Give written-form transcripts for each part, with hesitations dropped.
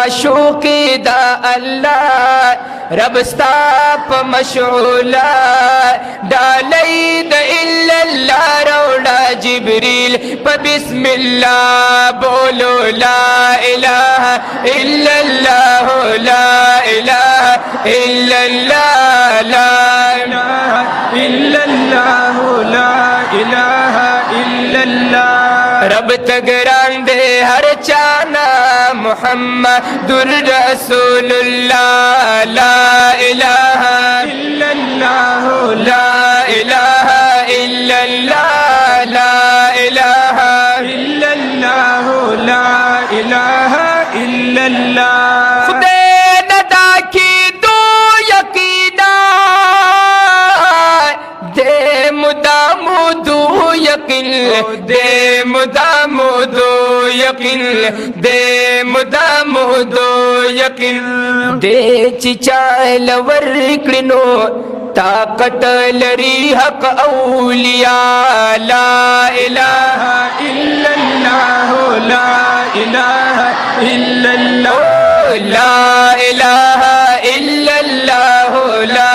माशूकी दा अल्लाह रब स्ताप मशूला डालई द इल्लल्लाह रोड़ा जिब्रील प बिस्मिल्लाह बोलो ला इलाहा इल्लल्लाह ला इलाहा इल्लल्लाह ला इलाहा इल्लल्लाह ला इलाहा इल्लल्लाह रब तगरान दे हर चाना मुहम्मदुर रसूलुल्लाह ला इलाहा इल्लल्लाह ला इलाहा इल्लल्लाह ला इलाहा इल्लल्लाह ला इलाहा इल्लल्लाह खुदे नदा की दो यकीना दे मुदामु दो यकीन दे मुदामु दो यकीन दे मुदामु दो यकीन दे चिचाल वर्कनो ताकत लरी हक औलिया ला इलाहा इल्लल्लाह ला इलाहा इल्लल्लाह ला इलाहा इल्लल्लाह ला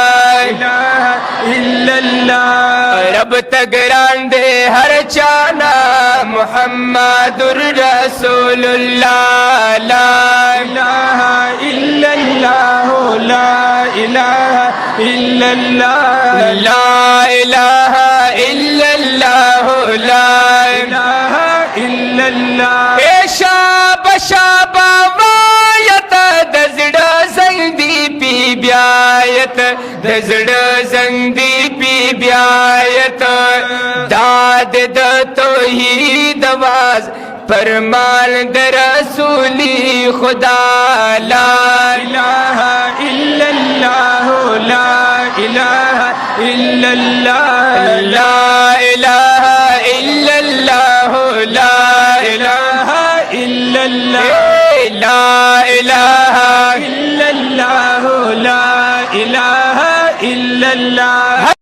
इलाहा इल्लल्लाह रब तगरान दे हर चाना मुहम्मदुर रसूलुल्लाह ला इलाहा इल्लल्लाह ला इलाहा इल्लल्लाह ला इलाहा इल्लल्लाह ला इलाहा इल्लल्लाह शाब शाबा वायत दजड़ संदी पी ब्यायत दजड़ संदी पी ब्यायत दाद द तौहीद आवाज फरमान द रसूली खुदा ला इलाहा इल्लल्लाह ला इलाहा इल्लल्लाह ला इलाहा इल्लल्लाह ला इलाहा इल्लल्लाह ला इलाहा इल्लल्लाह ला इलाहा इल्लल्लाह